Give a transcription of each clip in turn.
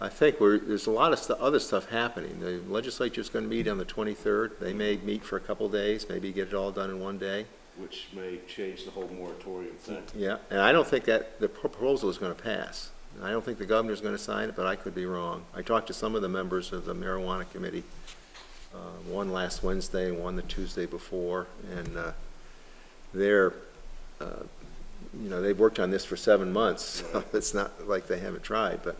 I think there's a lot of other stuff happening. The legislature's going to meet on the 23rd. They may meet for a couple days, maybe get it all done in one day. Which may change the whole moratorium thing. Yeah, and I don't think that the proposal is going to pass. I don't think the governor's going to sign it, but I could be wrong. I talked to some of the members of the marijuana committee, one last Wednesday and one the Tuesday before, and they're, they've worked on this for 7 months. So it's not like they haven't tried, but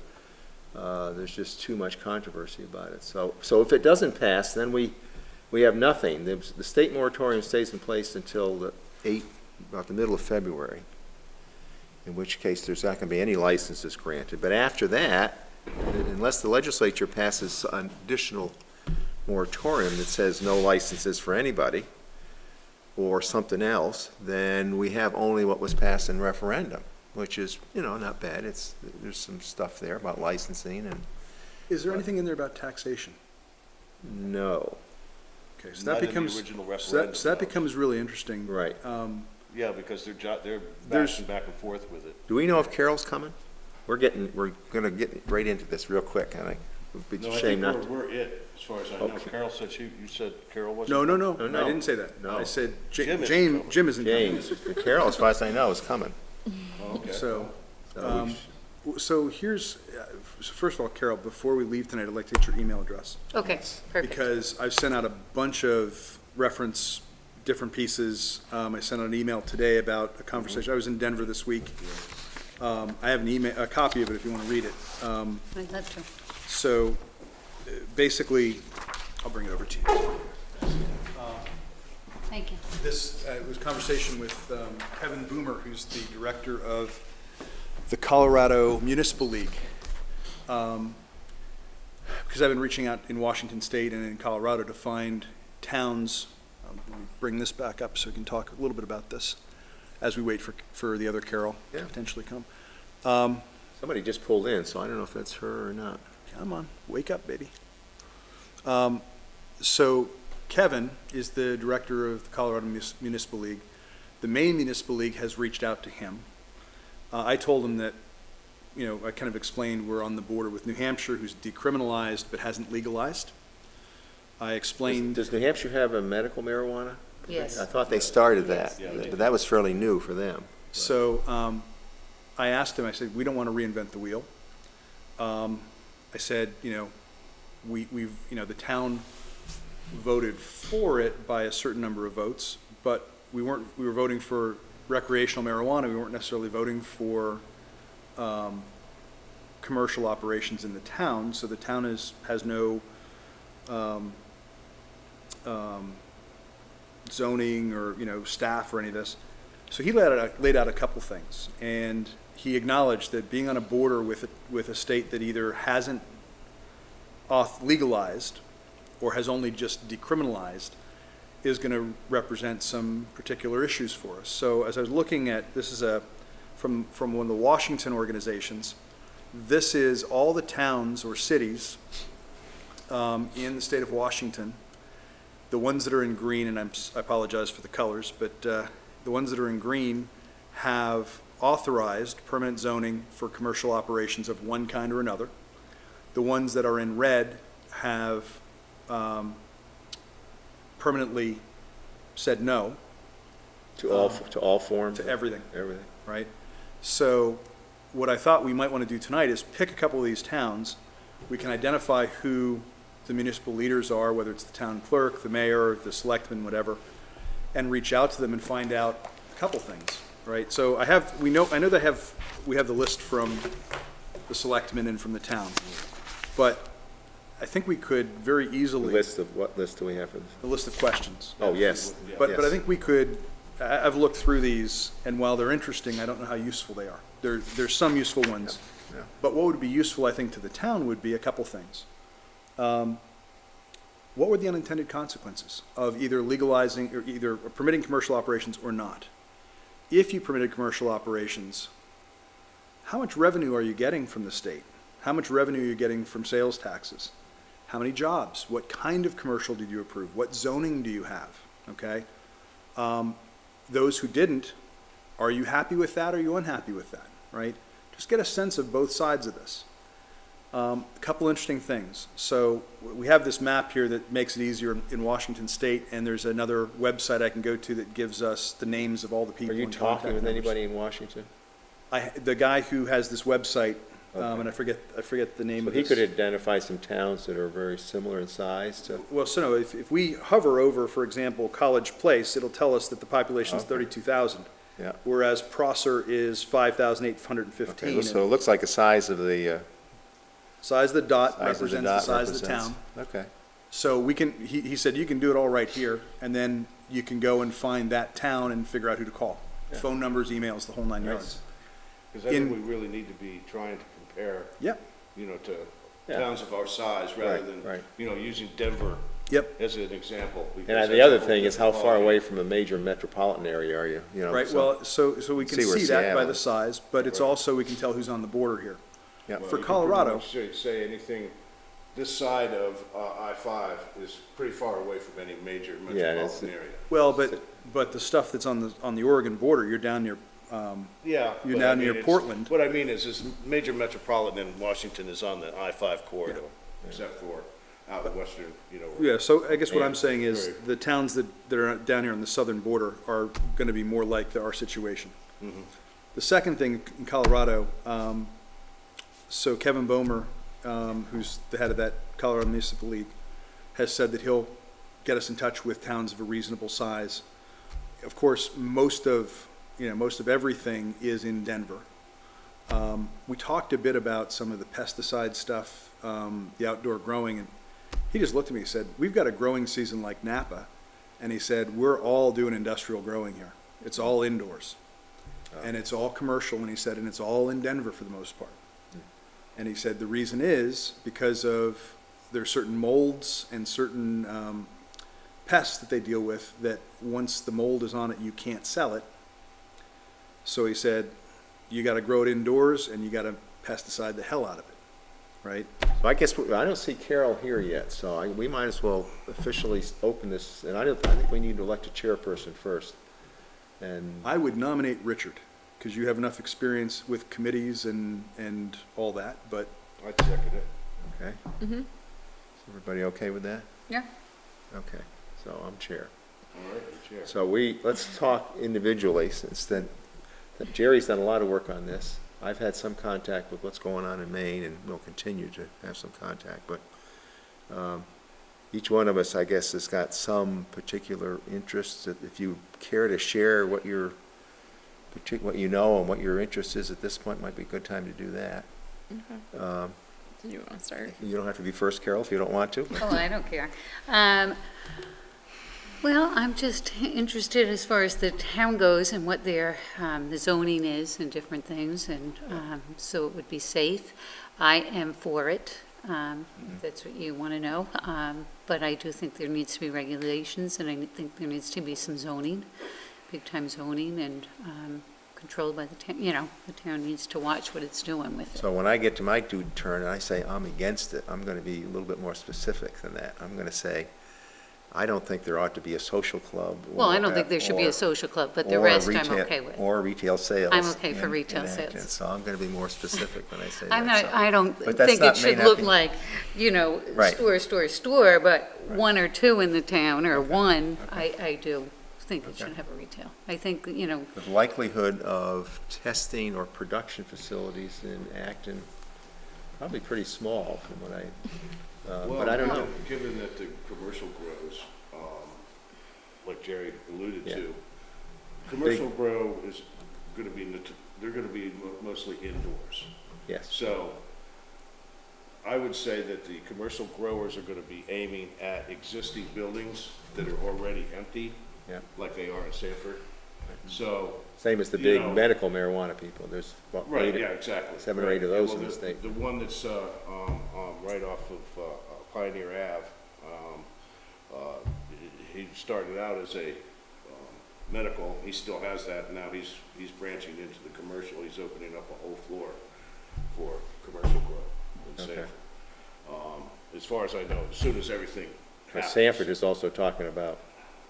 there's just too much controversy about it. So if it doesn't pass, then we have nothing. The state moratorium stays in place until about the middle of February, in which case there's not going to be any licenses granted. But after that, unless the legislature passes an additional moratorium that says no licenses for anybody or something else, then we have only what was passed in referendum, which is, not bad. There's some stuff there about licensing and. Is there anything in there about taxation? No. Okay, so Not that in the becomes, original so referendum, that no. becomes really interesting. Right. Yeah, because they're There's- bashing back and forth with it. Do we know if Carol's coming? We're gonna get right into this real quick, I think. It'd be No, a I shame think not to. we're it, as far as I know. Okay. Carol said you said Carol wasn't? No, No, no. I didn't say that. No. I said Jim isn't coming. Jim isn't coming. James, Carol, as far as I know, is coming. Oh, okay. So, So we so here's, so first of all, Carol, before we leave tonight, I'd like to get your email address. Okay, perfect. Because I've sent out a bunch of reference, different pieces. I sent out an email today about a conversation. I was in Denver this week. I have a copy of it if you want to read it. I'd love to. So, basically, I'll bring it over to you. Thank you. This was a conversation with Kevin Boomer, who's the director of the Colorado Municipal League. Because I've been reaching out in Washington State and in Colorado to find towns. Let me bring this back up so we can talk a little bit about this as we wait for the other Carol to Yeah. potentially come. Somebody just pulled in, so I don't know if that's her or not. Come on, wake up, baby. So Kevin is the director of the Colorado Municipal League. The Maine Municipal League has reached out to him. I told him that, I kind of explained we're on the border with New Hampshire, who's decriminalized but hasn't legalized. I explained, Does New Hampshire have a medical marijuana? Yes. I thought they started that, Yes. Yeah, but that was fairly new for them. so I asked him, I said, we don't want to reinvent the wheel. I said, we've, the town voted for it by a certain number of votes, but we were voting for recreational marijuana. We weren't necessarily voting for commercial operations in the town, so the town has no zoning or, staff or any of this. So he laid out a couple things, and he acknowledged that being on a border with a state that either hasn't legalized or has only just decriminalized is going to represent some particular issues for us. So as I was looking at, this is from one of the Washington organizations, this is all the towns or cities in the state of Washington, the ones that are in green, and I apologize for the colors, but the ones that are in green have authorized permanent zoning for commercial operations of one kind or another. The ones that are in red have permanently said no To all forms? to everything, Everything. right? So what I thought we might want to do tonight is pick a couple of these towns. We can identify who the municipal leaders are, whether it's the town clerk, the mayor, the selectman, whatever, and reach out to them and find out a couple things, right? So I know we have the list from the selectmen and from the town, but I think we could very easily. What list do we have for this? A list of questions. Oh, yes. But I Yes. think we could, I've looked through these, and while they're interesting, I don't know how useful they are. There's some useful ones. Yeah. But what would be useful, I think, to the town would be a couple things. What were the unintended consequences of either legalizing or either permitting commercial operations or not? If you permitted commercial operations, how much revenue are you getting from the state? How much revenue are you getting from sales taxes? How many jobs? What kind of commercial did you approve? What zoning do you have? Okay? Those who didn't, are you happy with that or are you unhappy with that, right? Just get a sense of both sides of this. A couple interesting things. So we have this map here that makes it easier in Washington State, and there's another website I can go to that gives us the names of all the Are people you and contact talking with numbers. anybody in Washington? The guy who has this website, Okay. and I forget the name So of he this. could identify some towns that are very similar in size to, Well, so no, if we hover over, for example, College Place, it'll tell us that the population is Okay. 32,000, yeah. whereas Prosser is 5,815. Okay, so it looks like the size of the, Size of the dot size of the represents the dot size of the represents. town. Okay, So we can, he said, you can do it all right here, and then you can go and find that town and figure out who to call. Yeah. Phone numbers, emails, the whole nine Nice. yards. Because I think In- we really need to be trying to compare, Yep, you know, to Yeah. towns of our size rather Right, than, right. you know, using Denver yep, as an example. because and that's the other a whole thing is how different far ballgame. away from a major metropolitan area are you, you know? right, so- well, so we can See where see that by Seattle the is. size, but it's Right. also, we can tell who's on the border here. Yeah. Well, For you can pretty Colorado- much say anything, this side of I-5 is pretty far away from any major Yeah, and it's- metropolitan area. Well, but the stuff that's on the Oregon border, you're down near, Yeah. You're but down I mean, near it's- Portland. What I mean is major metropolitan in Washington is on the I-5 corridor, except for out western, you know. yeah, so I guess what I'm Yeah, saying is, right. the towns that are down here on the southern border are gonna be more like our situation. Mhm. The second thing in Colorado, so Kevin Bomer, who's the head of that Colorado Municipal League, has said that he'll get us in touch with towns of a reasonable size. Of course, most of everything is in Denver. We talked a bit about some of the pesticide stuff, the outdoor growing, and he just looked at me and said, we've got a growing season like Napa, and he said, we're all doing industrial growing here. It's all indoors. And it's all commercial, and he said, and it's all in Denver for the most part. And he said, the reason is because of, there are certain molds and certain pests that they deal with that once the mold is on it, you can't sell it. So he said, you gotta grow it indoors and you gotta pesticide the hell out of it, right? So I guess, I don't see Carol here yet, so we might as well officially open this, and I think we need to elect a chairperson first. And, I would nominate Richard, because you have enough experience with committees and all that, but I'd second it. okay? Is everybody okay with that? Yeah. Okay, so I'm chair. All right, the chair. So let's talk individually, since that Jerry's done a lot of work on this. I've had some contact with what's going on in Maine, and we'll continue to have some contact, but each one of us, I guess, has got some particular interests. That if you care to share what what you know and what your interest is at this point, might be a good time to do that. Did you want to start? You don't have to be first, Carol, if you don't want to. Oh, I don't care. Well, I'm just interested as far as the town goes and what their, the zoning is and different things, and so it would be safe. I am for it. That's what you want to know. But I do think there needs to be regulations, and I think there needs to be some zoning, big-time zoning, and controlled by the town. You know, the town needs to watch what it's doing with it. So when I get to my turn and I say I'm against it, I'm going to be a little bit more specific than that. I'm going to say, I don't think there ought to be a social club. Well, I or don't think there should be or- a social club, but the or rest I'm retail- okay with. Or retail sales. I'm okay for in retail Acton. sales. So I'm going to be more specific when I say that. I'm not, so. I don't But that's think not- it may should not look be- like, you know, Right. store, but Right. one or two in the town, or one, I do think it should Okay. have a retail. I think, you know, The likelihood of testing or production facilities in Acton, probably pretty small from what but I don't know. Given that the commercial grows, like Jerry alluded Yeah. to, commercial grow is gonna be, they're gonna be mostly indoors. Yes, So I would say that the commercial growers are gonna be aiming at existing buildings that are already empty, yeah. like they are in Sanford. So, Same as the You big know- medical marijuana people. There's what, right, eight- yeah, exactly. 7 or 8 of Right. those Well, in the state. The one that's, right off of, Pioneer Ave, he started out as a, medical, he still has that, now he's branching into the commercial, he's opening up a whole floor for commercial growth in Okay. Sanford. As far as I know, as soon as everything But happens. Sanford is also talking about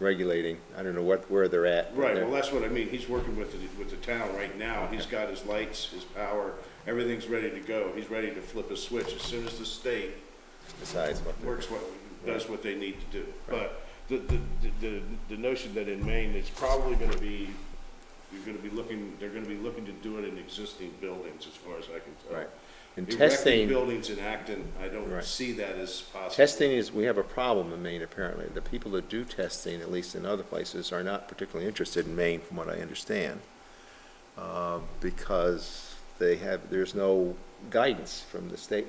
regulating. I don't know where they're at. Right, They're- well, that's what I mean, he's working with the town right now, he's got his lights, his power, everything's ready to go, he's ready to flip a switch as soon as the state Besides what they're. does what they need to do. But the notion that in Maine, it's probably gonna be, they're gonna be looking to do it in existing buildings, as far as I can tell. Right. And Erecting testing, buildings in Acton, I don't Right. see that as possible. testing is, we have a problem in Maine apparently. The people that do testing, at least in other places, are not particularly interested in Maine, from what I understand. Because there's no guidance from the state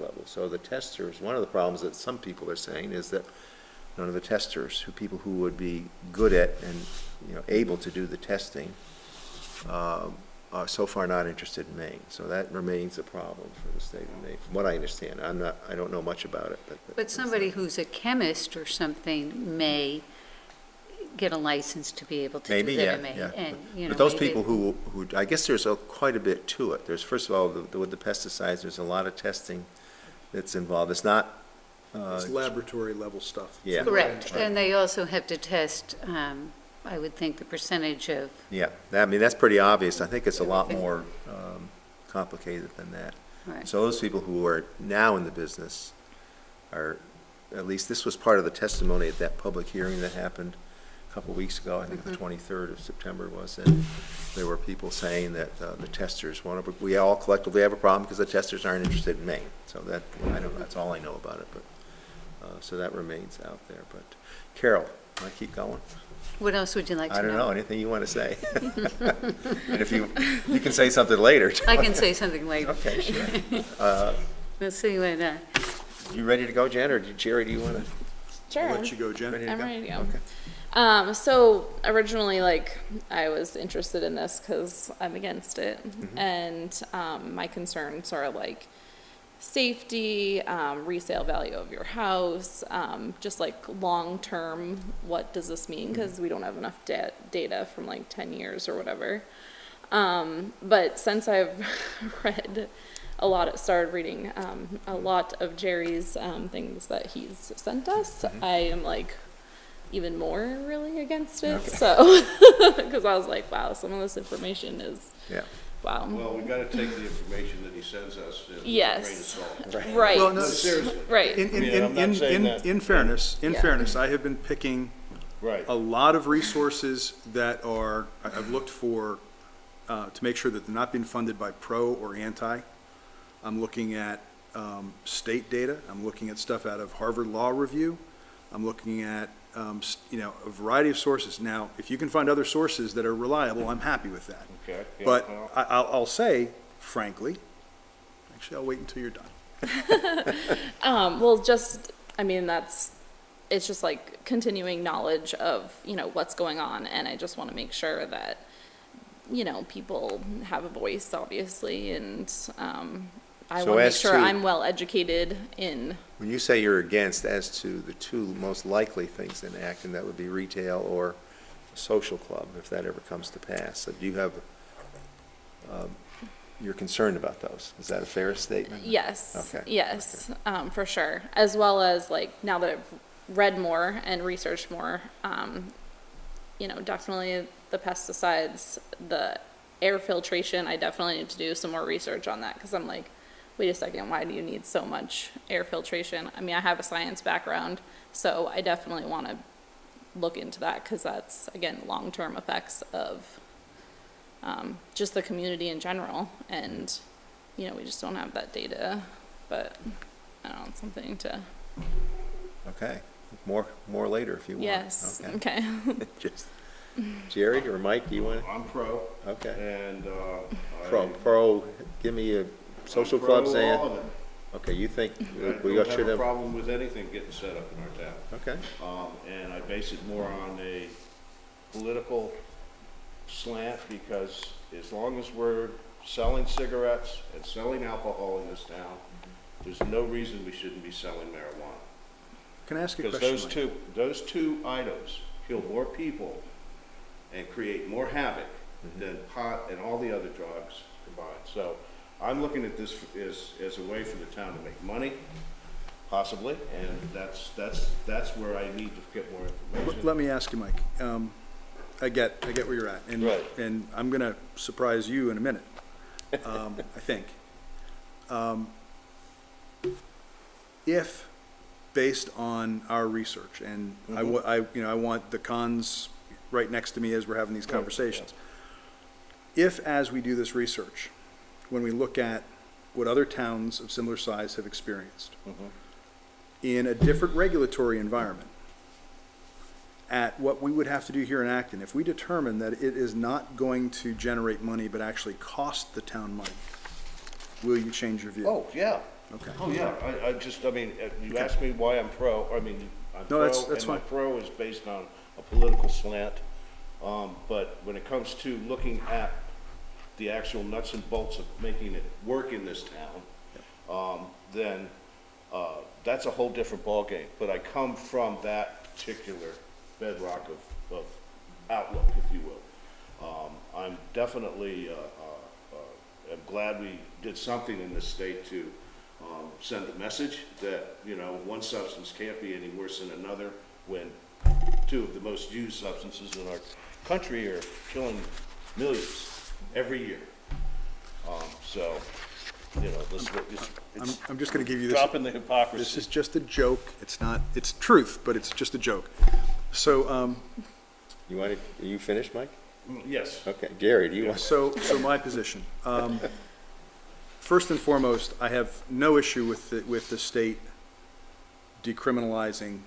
level. So the testers, one of the problems that some people are saying is that none of the testers, people who would be good at and, able to do the testing, are so far not interested in Maine. So that remains a problem for the state of Maine, from what I understand. I don't know much about it, but. But somebody who's a chemist or something may get a license to be able to do Maybe, that yeah, in Maine. yeah. And, But those maybe- people who, I guess there's quite a bit to it. There's, first of all, with the pesticides, there's a lot of testing that's involved. It's not, It's laboratory level stuff. Yeah. Correct, and they also have to test, I would think, the percentage of, yeah, that's pretty obvious. I think it's a lot more complicated than that. right. So those people who are now in the business are, at least this was part of the testimony at that public hearing that happened a couple of weeks ago, I think the 23rd of September was, and there were people saying that the testers, we all collectively have a problem because the testers aren't interested in Maine. So that's all I know about it, but, so that remains out there. But Carol, I keep going. What else would you like to know? I don't know, anything you want to say. And if you can say something later. I can say something later. Okay, sure. Let's see what, You ready to go, Jen, or Jerry, do you want to? Sure. I'll let you go, Jen. Ready to I'm go? ready to go. Okay. So originally, I was interested in this because I'm against it, and my concerns are safety, resale value of your house, just long term. What does this mean? Because we don't have enough data from 10 years or whatever. But since I've started reading a lot of Jerry's things that he's sent us, I am even more really against it. Okay. So, because I was wow, some of this information is, Yeah. wow. Well, we gotta take the information that he sends us with a grain of Yes. salt. Right. Well, no, No, seriously. Right. I'm not saying that- In fairness, Yeah. I have been picking Right. a lot of resources that I've looked for, to make sure that they're not being funded by pro or anti. I'm looking at state data. I'm looking at stuff out of Harvard Law Review. I'm looking at, a variety of sources. Now, if you can find other sources that are reliable, I'm happy with that. Okay. yeah, But well, I'll say, frankly, actually, I'll wait until you're done. Well, it's just continuing knowledge of, what's going on. And I just want to make sure that, people have a voice, obviously. And, I So want to make as sure to- I'm well educated in, When you say you're against, as to the two most likely things in Acton, that would be retail or a social club, if that ever comes to pass. So do you have, you're concerned about those? Is that a fair statement? yes, Okay. yes, for sure. As well as now that I've read more and researched more, definitely the pesticides, the air filtration, I definitely need to do some more research on that, because I'm wait a second, why do you need so much air filtration? I mean, I have a science background, so I definitely want to look into that, because that's, again, long-term effects of just the community in general, and, we just don't have that data, but, I don't know, it's something to, Okay, more later if you want. yes, okay. Just, Jerry or Mike, do you want I'm pro, to? Okay. and, Pro, give me a social I'm club pro saying, all of it. okay, you think I we don't should have a have, problem with anything getting set up in our town. okay, And I base it more on a political slant, because as long as we're selling cigarettes and selling alcohol in this town, there's no reason we shouldn't be selling marijuana. Can I ask a Because question, Mike? those two items kill more people and create more havoc than pot and all the other drugs combined. So I'm looking at this as a way for the town to make money, Possibly, and that's where I need to get more information. Let me ask you, Mike, I get where you're at. Right. And I'm gonna surprise you in a minute, I think. If, based on our research, and I want the cons right next to me as we're having these conversations. If, as we do this research, when we look at what other towns of similar size have experienced, in a different regulatory environment, at what we would have to do here in Acton, if we determine that it is not going to generate money but actually cost the town money, will you change your view? Oh, yeah. Okay. Oh, yeah, I mean, you asked me why I'm pro, I'm No, pro, that's and my fine. pro is based on a political slant. But when it comes to looking at the actual nuts and bolts of making it work in this town, then, that's a whole different ballgame. But I come from that particular bedrock of outlook, if you will. I'm definitely, I'm glad we did something in this state to send a message that, one substance can't be any worse than another when two of the most used substances in our country are killing millions every year. So, I'm just gonna give you this. dropping the This hypocrisy. is just a joke. It's not, it's truth, but it's just a joke. So, Are you finished, Mike? Yes. Okay, Gary, do you want? so my position. First and foremost, I have no issue with the state decriminalizing